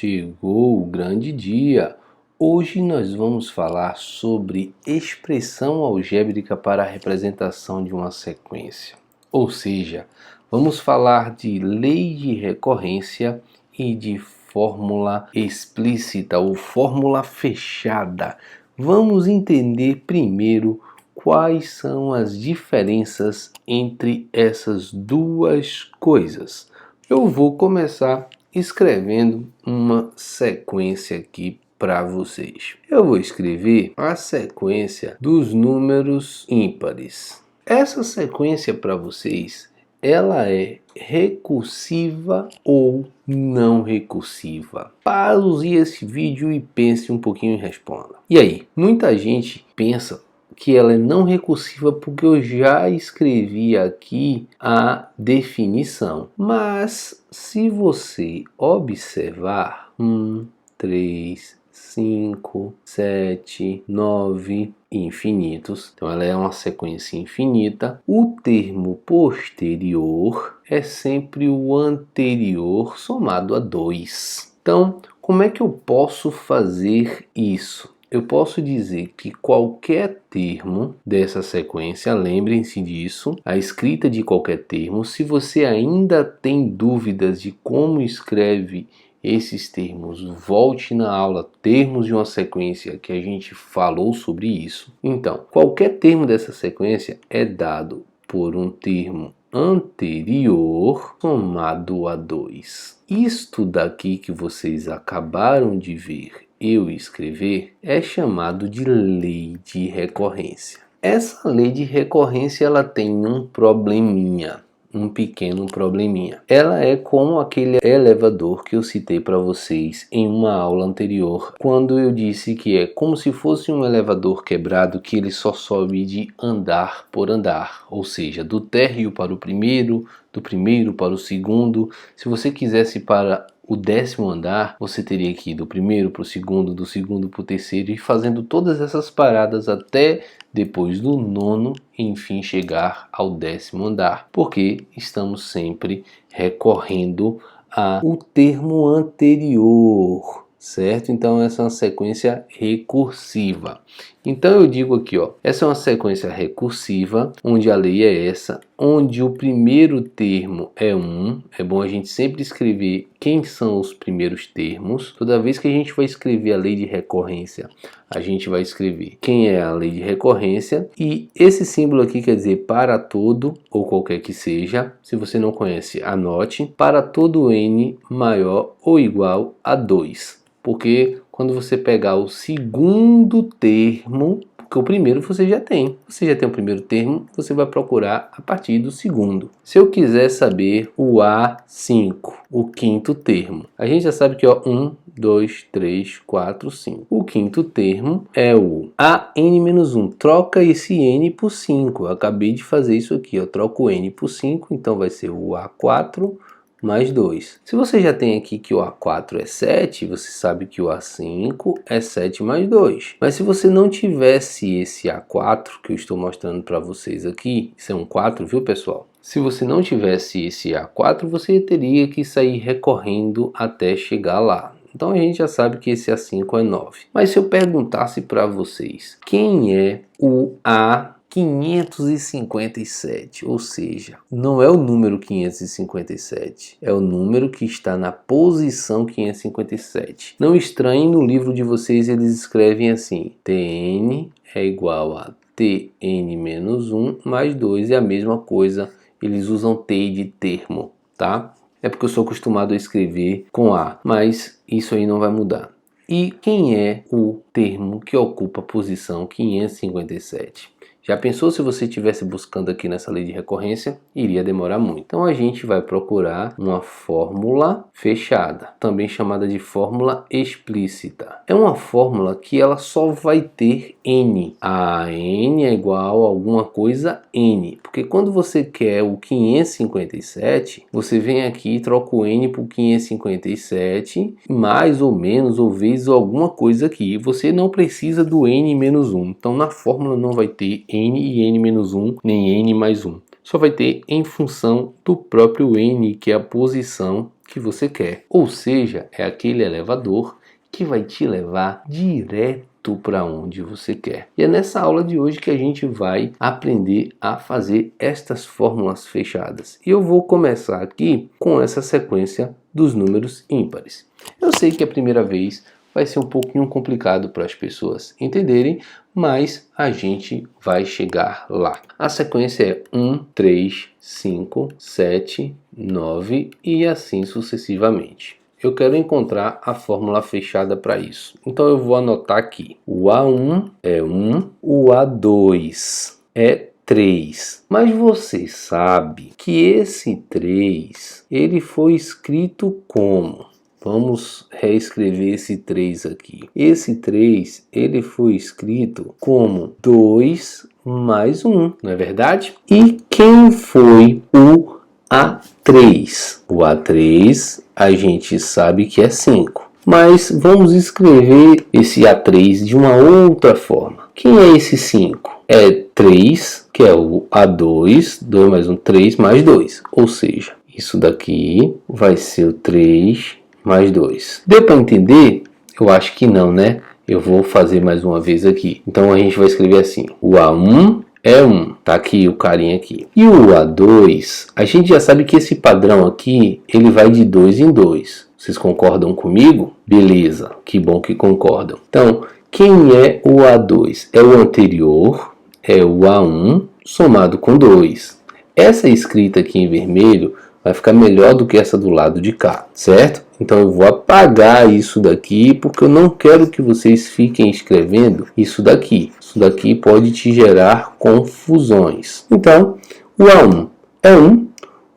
Chegou o grande dia! Hoje nós vamos falar sobre expressão algébrica para a representação de uma sequência. Ou seja, vamos falar de lei de recorrência e de fórmula explícita ou fórmula fechada. Vamos entender primeiro quais são as diferenças entre essas duas coisas. Eu vou começar escrevendo uma sequência aqui para vocês. Eu vou escrever a sequência dos números ímpares. Essa sequência para vocês, ela é recursiva ou não recursiva? Pause esse vídeo e pense um pouquinho e responda. E aí, muita gente pensa que ela é não recursiva porque eu já escrevi aqui a definição. Mas se você observar 1, 3, 5, 7, 9 infinitos, então ela é uma sequência infinita, o termo posterior é sempre o anterior somado a 2. Então, como é que eu posso fazer isso? Eu posso dizer que qualquer termo dessa sequência, lembrem-se disso, a escrita de qualquer termo, se você ainda tem dúvidas de como escreve esses termos, volte na aula termos de uma sequência que a gente falou sobre isso. Então, qualquer termo dessa sequência é dado por um termo anterior somado a 2. Isto daqui que vocês acabaram de ver eu escrever é chamado de lei de recorrência. Essa lei de recorrência ela tem um probleminha, um pequeno probleminha. Ela é como aquele elevador que eu citei para vocês em uma aula anterior, quando eu disse que é como se fosse um elevador quebrado que ele só sobe de andar por andar, ou seja, do térreo para o primeiro, do primeiro para o segundo. Se você quisesse para o 10º andar, você teria que ir do primeiro para o segundo, do segundo para o terceiro e fazendo todas essas paradas até depois do 9º, enfim chegar ao 10º andar, porque estamos sempre recorrendo ao termo anterior, certo? Então essa é uma sequência recursiva. Então eu digo aqui, ó, essa é uma sequência recursiva, onde a lei é essa, onde o primeiro termo é 1. É bom a gente sempre escrever quem são os primeiros termos. Toda vez que a gente vai escrever a lei de recorrência, a gente vai escrever quem é a lei de recorrência. E esse símbolo aqui quer dizer para todo, ou qualquer que seja. Se você não conhece, anote. Para todo n maior ou igual a 2. Porque quando você pegar o segundo termo, porque o primeiro você já tem o primeiro termo, você vai procurar a partir do segundo. Se eu quiser saber o A5, o quinto termo, a gente já sabe que ó, 1, 2, 3, 4, 5. O quinto termo é o AN-1. Troca esse N por 5. Eu acabei de fazer isso aqui. Eu troco o N por 5, então vai ser o A4 mais 2. Se você já tem aqui que o A4 é 7, você sabe que o A5 é 7 mais 2. Mas se você não tivesse esse A4 que eu estou mostrando para vocês aqui, isso é um 4, viu pessoal? Se você não tivesse esse A4, você teria que sair recorrendo até chegar lá. Então a gente já sabe que esse A5 é 9. Mas se eu perguntasse para vocês, quem é o A557, ou seja, não é o número 557, é o número que está na posição 557. Não estranhem, no livro de vocês eles escrevem assim: Tn é igual a Tn-1 mais 2, é a mesma coisa, eles usam T de termo, tá? É porque eu sou acostumado a escrever com A, mas isso aí não vai mudar. E quem é o termo que ocupa a posição 557? Já pensou se você estivesse buscando aqui nessa lei de recorrência? Iria demorar muito. Então a gente vai procurar uma fórmula fechada, também chamada de fórmula explícita. É uma fórmula que ela só vai ter n. A n é igual a alguma coisa n. Porque quando você quer o 557, você vem aqui e troca o n por 557, mais ou menos, ou vezes alguma coisa aqui. Você não precisa do n menos 1. Então na fórmula não vai ter n e n-1, nem n mais 1. Só vai ter em função do próprio n, que é a posição que você quer. Ou seja, é aquele elevador que vai te levar direto para onde você quer. E é nessa aula de hoje que a gente vai aprender a fazer estas fórmulas fechadas. E eu vou começar aqui com essa sequência dos números ímpares. Eu sei que a primeira vez vai ser um pouquinho complicado para as pessoas entenderem, mas a gente vai chegar lá. A sequência é 1, 3, 5, 7, 9 e assim sucessivamente. Eu quero encontrar a fórmula fechada para isso. Então eu vou anotar aqui. O A1 é 1, o A2 é 3. Mas você sabe que esse 3, ele foi escrito como? Vamos reescrever esse 3 aqui. Esse 3, ele foi escrito como 2 mais 1, não é verdade? E quem foi o A3? O A3 a gente sabe que é 5. Mas vamos escrever esse A3 de uma outra forma. Quem é esse 5? É 3, que é o A2, 2 mais 1, 3 mais 2. Ou seja, isso daqui vai ser o 3 mais 2. Deu para entender? Eu acho que não, né? Eu vou fazer mais uma vez aqui. Então a gente vai escrever assim. O A1 é 1. Tá aqui o carinha aqui. E o A2, a gente já sabe que esse padrão aqui, ele vai de 2 em 2. Vocês concordam comigo? Beleza, que bom que concordam. Então, quem é o A2? É o anterior, é o A1 somado com 2. Essa escrita aqui em vermelho vai ficar melhor do que essa do lado de cá, certo? Então eu vou apagar isso daqui, porque eu não quero que vocês fiquem escrevendo isso daqui. Isso daqui pode te gerar confusões. Então, o A1 é 1,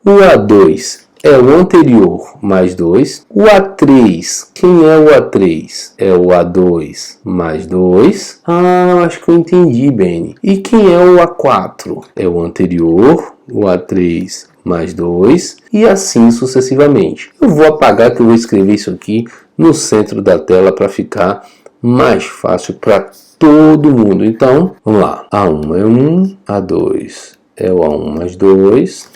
o A2 é o anterior mais 2, o A3, quem é o A3? É o A2 mais 2. Ah, acho que eu entendi, Beni. E quem é o A4? É o anterior, o A3 mais 2 e assim sucessivamente. Eu vou apagar, que eu vou escrever isso aqui no centro da tela para ficar mais fácil para todo mundo. Então, vamos lá. A1 é 1, A2 é o A1 mais 2.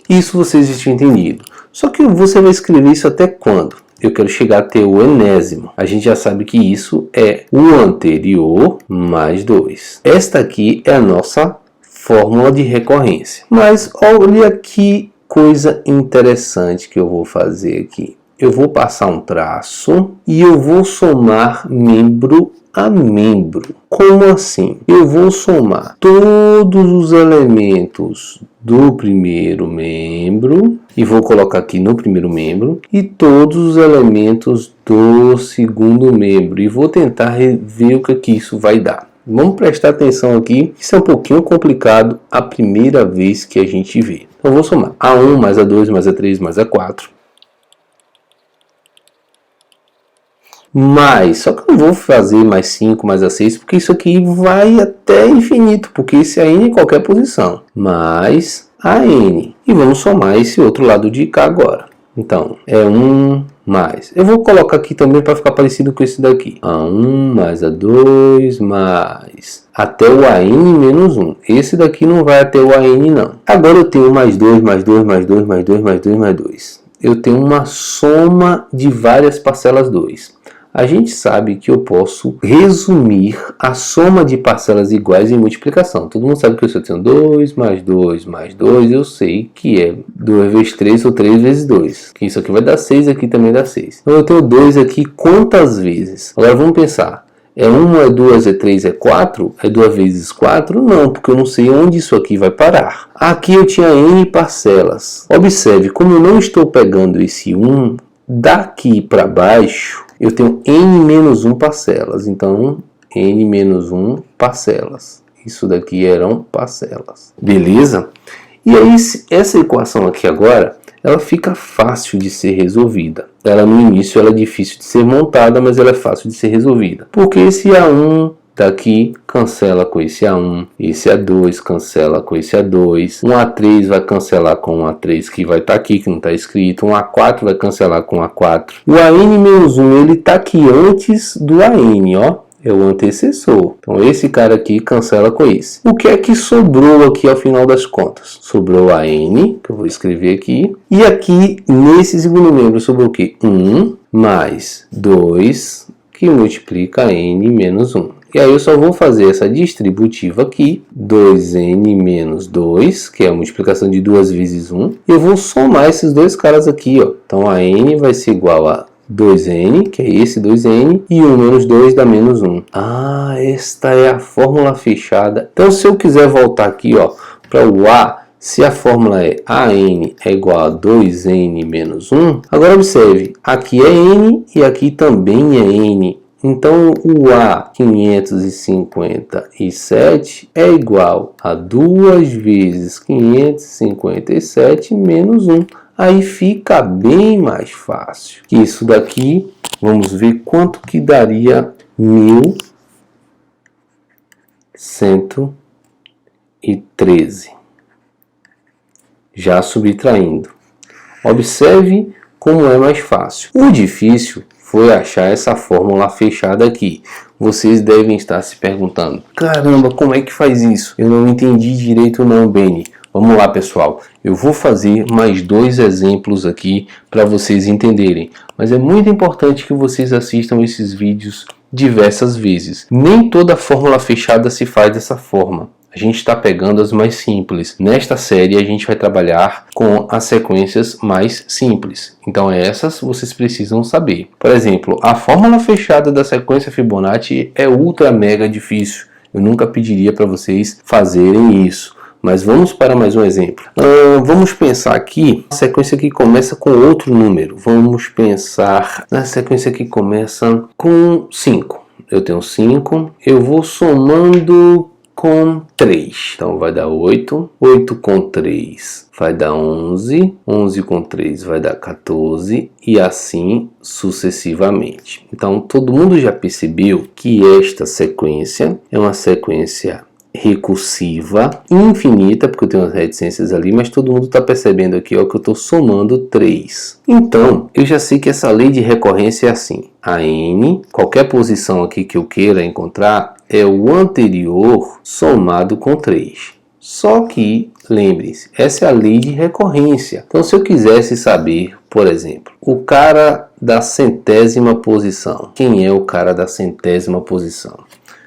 Isso vocês já tinham entendido. Só que você vai escrever isso até quando? Eu quero chegar até o enésimo. A gente já sabe que isso é o anterior mais 2. Esta aqui é a nossa fórmula de recorrência. Mas olha que coisa interessante que eu vou fazer aqui. Eu vou passar um traço e eu vou somar membro a membro. Como assim? Eu vou somar todos os elementos do primeiro membro e vou colocar aqui no primeiro membro e todos os elementos do segundo membro e vou tentar ver o que isso vai dar. Vamos prestar atenção aqui, isso é um pouquinho complicado a primeira vez que a gente vê. Então eu vou somar A1 mais A2 mais A3 mais A4. Só que eu não vou fazer mais 5 mais A6, porque isso aqui vai até infinito, porque esse é N em qualquer posição. Mais AN. E vamos somar esse outro lado de cá agora. Então, é 1 mais. Eu vou colocar aqui também para ficar parecido com esse daqui. A1 mais A2 mais. Até o AN menos 1. Esse daqui não vai até o AN não. Agora eu tenho mais 2, mais 2, mais 2, mais 2, mais 2, mais 2. Eu tenho uma soma de várias parcelas 2. A gente sabe que eu posso resumir a soma de parcelas iguais em multiplicação. Todo mundo sabe que se eu tenho 2 mais 2 mais 2, eu sei que é 2 vezes 3 ou 3 vezes 2. Que isso aqui vai dar 6, aqui também dá 6. Então eu tenho 2 aqui quantas vezes? Agora vamos pensar. É 1, é 2, é 3, é 4? É 2 vezes 4? Não, porque eu não sei onde isso aqui vai parar. Aqui eu tinha N parcelas. Observe, como eu não estou pegando esse 1, daqui para baixo eu tenho N-1 parcelas. Então, N-1 parcelas. Isso daqui eram parcelas. Beleza? E aí, essa equação aqui agora, ela fica fácil de ser resolvida. Ela no início ela é difícil de ser montada, mas ela é fácil de ser resolvida. Porque esse A1 daqui cancela com esse A1, esse A2 cancela com esse A2, um A3 vai cancelar com um A3 que vai estar aqui, que não está escrito, um A4 vai cancelar com um A4. O AN-1 ele está aqui antes do AN, ó. é o antecessor. Então esse cara aqui cancela com esse. O que é que sobrou aqui ao final das contas? Sobrou a n, que eu vou escrever aqui. E aqui, nesse segundo membro, sobrou o quê? 1 mais 2, que multiplica n menos 1. E aí eu só vou fazer essa distributiva aqui, 2n menos 2, que é a multiplicação de 2 vezes 1. E eu vou somar esses dois caras aqui, ó. Então a n vai ser igual a 2n, que é esse 2n, e 1 menos 2 dá menos 1. Ah, esta é a fórmula fechada. Então se eu quiser voltar aqui, ó, para o a, se a fórmula é AN é igual a 2n menos 1, agora observe, aqui é n e aqui também é n. Então o A557 é igual a 2 vezes 557 menos 1. Aí fica bem mais fácil. Isso daqui, vamos ver quanto que daria 1113. Já subtraindo. Observe como é mais fácil. O difícil foi achar essa fórmula fechada aqui. Vocês devem estar se perguntando: caramba, como é que faz isso? Eu não entendi direito não, Beni. Vamos lá, pessoal. Eu vou fazer mais 2 exemplos aqui para vocês entenderem. Mas é muito importante que vocês assistam esses vídeos diversas vezes. Nem toda fórmula fechada se faz dessa forma. A gente está pegando as mais simples. Nesta série a gente vai trabalhar com as sequências mais simples. Então essas vocês precisam saber. Por exemplo, a fórmula fechada da sequência Fibonacci é ultra mega difícil. Eu nunca pediria para vocês fazerem isso. Mas vamos para mais um exemplo. Vamos pensar aqui na sequência que começa com outro número. Vamos pensar na sequência que começa com 5. Eu tenho 5, eu vou somando com 3. Então vai dar 8. 8 com 3 vai dar 11. 11 com 3 vai dar 14. E assim sucessivamente. Então todo mundo já percebeu que esta sequência é uma sequência recursiva, infinita, porque eu tenho as reticências ali, mas todo mundo está percebendo aqui, ó, que eu estou somando 3. Então, eu já sei que essa lei de recorrência é assim. A n, qualquer posição aqui que eu queira encontrar, é o anterior somado com 3. Só que, lembre-se, essa é a lei de recorrência. Então, se eu quisesse saber, por exemplo, o cara da 100ª posição. Quem é o cara da 100ª posição?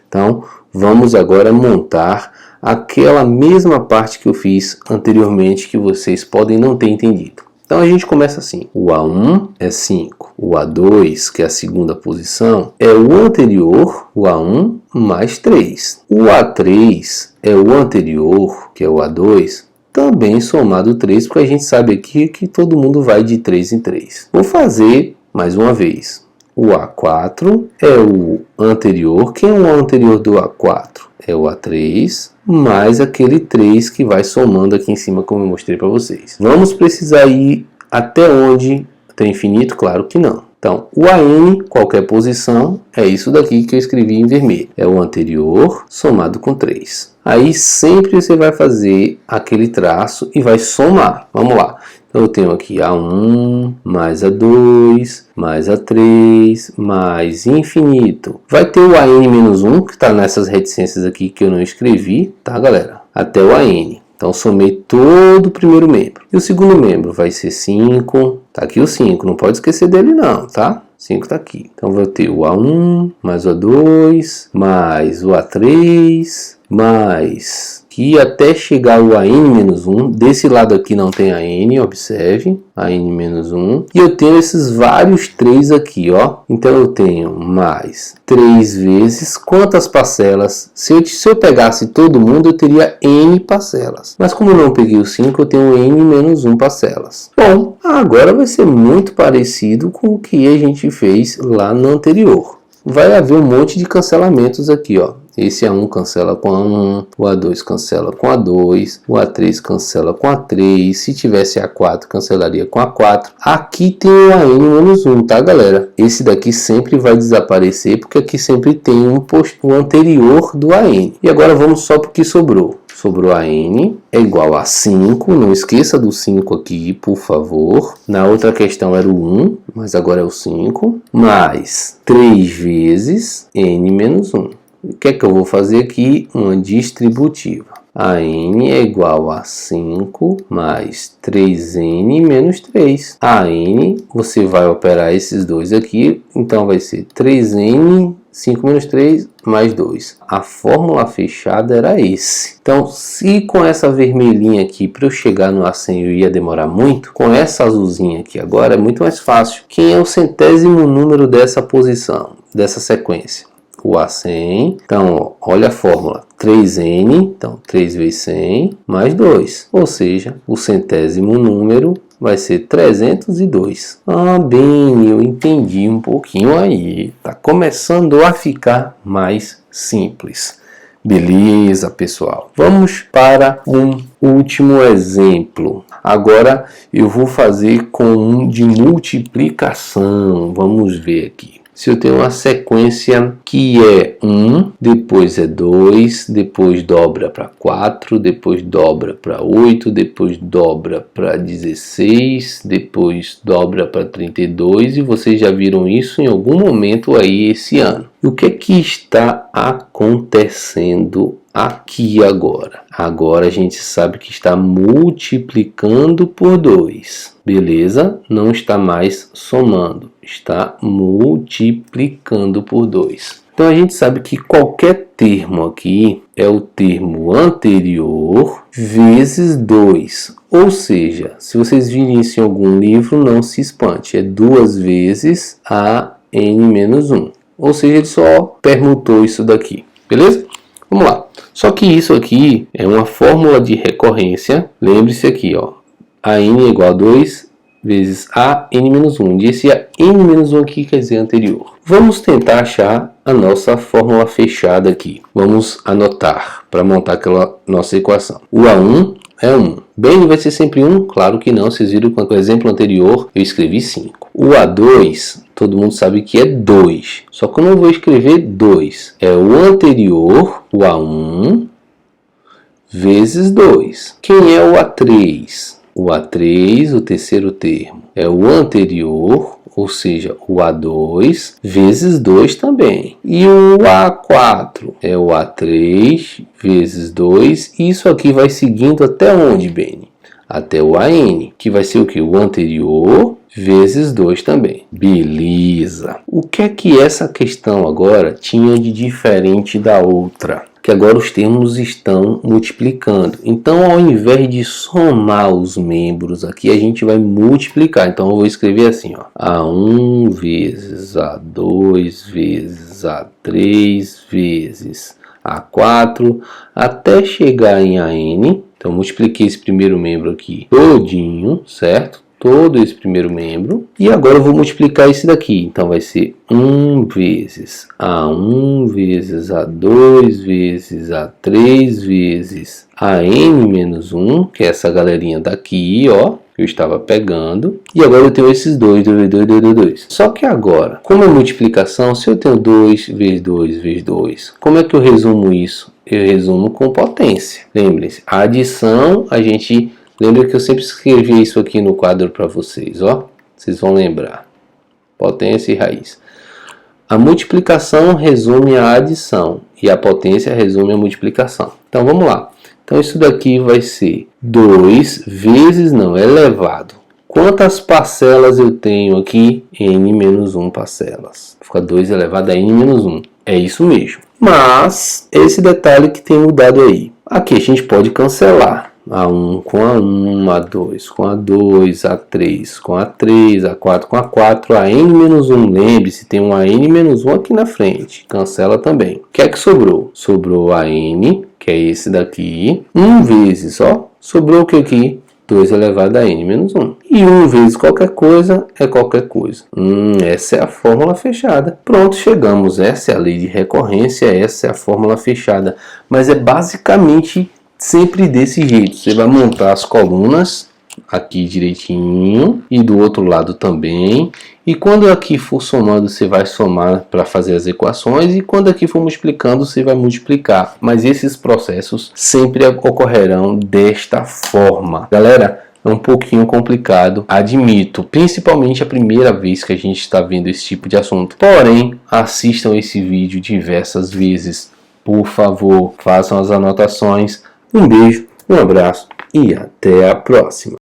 Então, vamos agora montar aquela mesma parte que eu fiz anteriormente, que vocês podem não ter entendido. Então a gente começa assim. O A1 é 5. O A2, que é a segunda posição, é o anterior, o A1, mais 3. O A3 é o anterior, que é o A2, também somado 3, porque a gente sabe aqui que todo mundo vai de 3 em 3. Vou fazer mais uma vez. O A4 é o anterior. Quem é o anterior do A4? É o A3, mais aquele 3 que vai somando aqui em cima, como eu mostrei para vocês. Vamos precisar ir até onde? Até infinito? Claro que não. Então, o AN, qualquer posição, é isso daqui que eu escrevi em vermelho. É o anterior somado com 3. Aí sempre você vai fazer aquele traço e vai somar. Vamos lá. Então eu tenho aqui A1, mais A2, mais A3, mais infinito. Vai ter o AN-1, que está nessas reticências aqui que eu não escrevi, tá, galera? Até o AN. Então somei todo o primeiro membro. E o segundo membro vai ser 5. Tá aqui o 5, não pode esquecer dele não, tá? 5 está aqui. Então vou ter o A1, mais o A2, mais o A3, mais... que até chegar o AN-1, desse lado aqui não tem AN, observe, AN-1, e eu tenho esses vários 3 aqui, ó. Então eu tenho mais 3 vezes quantas parcelas? Se eu pegasse todo mundo, eu teria N parcelas. Mas como eu não peguei o 5, eu tenho N-1 parcelas. Bom, agora vai ser muito parecido com o que a gente fez lá no anterior. Vai haver um monte de cancelamentos aqui, ó. Esse A1 cancela com A1, o A2 cancela com A2, o A3 cancela com A3, se tivesse A4 cancelaria com A4. Aqui tem o AN-1, tá galera? Esse daqui sempre vai desaparecer porque aqui sempre tem um anterior do AN. E agora vamos só para o que sobrou. Sobrou AN é igual a 5, não esqueça do 5 aqui, por favor. Na outra questão era o 1, mas agora é o 5, mais 3 vezes N menos 1. O que é que eu vou fazer aqui? Uma distributiva. A n é igual a 5 mais 3n menos 3. A n, você vai operar esses dois aqui, então vai ser 3n, 5 menos 3, mais 2. A fórmula fechada era esse. Então, se com essa vermelhinha aqui, para eu chegar no A100 eu ia demorar muito, com essa azulzinha aqui agora é muito mais fácil. Quem é o centésimo número dessa posição, dessa sequência? O A100, então olha a fórmula, 3n, então 3 vezes 100, mais 2, ou seja, o centésimo número vai ser 302. Ah, bem, eu entendi um pouquinho aí, tá começando a ficar mais simples. Beleza, pessoal, vamos para um último exemplo. Agora eu vou fazer com um de multiplicação, vamos ver aqui. Se eu tenho uma sequência que é 1, depois é 2, depois dobra para 4, depois dobra para 8, depois dobra para 16, depois dobra para 32, e vocês já viram isso em algum momento aí esse ano. E o que é que está acontecendo aqui agora? Agora a gente sabe que está multiplicando por 2. Beleza? Não está mais somando, está multiplicando por 2. Então a gente sabe que qualquer termo aqui é o termo anterior vezes 2. Ou seja, se vocês virem isso em algum livro, não se espante, é 2 vezes a n menos 1. Ou seja, ele só permutou isso daqui. Beleza? Vamos lá. Só que isso aqui é uma fórmula de recorrência. Lembre-se aqui, ó. A n é igual a 2 vezes a n menos 1. Esse a n menos 1 aqui quer dizer anterior. Vamos tentar achar a nossa fórmula fechada aqui. Vamos anotar para montar aquela nossa equação. O A1 é 1. Bem, vai ser sempre 1? Claro que não. Vocês viram que no exemplo anterior eu escrevi 5. O A2, todo mundo sabe que é 2. Só que eu não vou escrever 2. É o anterior, o A1, vezes 2. Quem é o A3? O A3, o terceiro termo, é o anterior, ou seja, o A2, vezes 2 também. E o A4 é o A3 vezes 2. E isso aqui vai seguindo até onde, Beni? Até o AN, que vai ser o que? O anterior vezes 2 também. Beleza. O que é que essa questão agora tinha de diferente da outra? Que agora os termos estão multiplicando. Então, ao invés de somar os membros aqui, a gente vai multiplicar. Então, eu vou escrever assim, ó. A1 vezes A2 vezes A3 vezes A4, até chegar em AN. Então, multipliquei esse primeiro membro aqui todinho, certo? Todo esse primeiro membro. E agora eu vou multiplicar esse daqui. Então vai ser 1 vezes A1 vezes A2 vezes A3 vezes AN menos 1, que é essa galerinha daqui, ó, que eu estava pegando. E agora eu tenho esses 2. Só que agora, como é multiplicação, se eu tenho 2 vezes 2 vezes 2, como é que eu resumo isso? Eu resumo com potência. Lembrem-se, a adição a gente... Lembra que eu sempre escrevi isso aqui no quadro para vocês, ó. Vocês vão lembrar. Potência e raiz. A multiplicação resume a adição e a potência resume a multiplicação. Então vamos lá. Então isso daqui vai ser 2 vezes, não, elevado. Quantas parcelas eu tenho aqui? N menos 1 parcelas. Fica 2 elevado a N menos 1. É isso mesmo. Mas esse detalhe que tem mudado aí. Aqui a gente pode cancelar. A1 com A1, A2 com A2, A3 com A3, A4 com A4, AN-1. Lembre-se, tem um AN-1 aqui na frente. Cancela também. O que é que sobrou? Sobrou AN, que é esse daqui, 1 vezes, ó. Sobrou o que aqui? 2 elevado a n menos 1. E 1 vezes qualquer coisa é qualquer coisa. Essa é a fórmula fechada. Pronto, chegamos. Essa é a lei de recorrência, essa é a fórmula fechada. Mas é basicamente sempre desse jeito. Você vai montar as colunas aqui direitinho e do outro lado também. E quando aqui for somando, você vai somar para fazer as equações, e quando aqui for multiplicando, você vai multiplicar. Mas esses processos sempre ocorrerão desta forma. Galera, é um pouquinho complicado, admito, principalmente a primeira vez que a gente está vendo esse tipo de assunto. Porém, assistam esse vídeo diversas vezes. Por favor, façam as anotações. Um beijo, um abraço e até a próxima.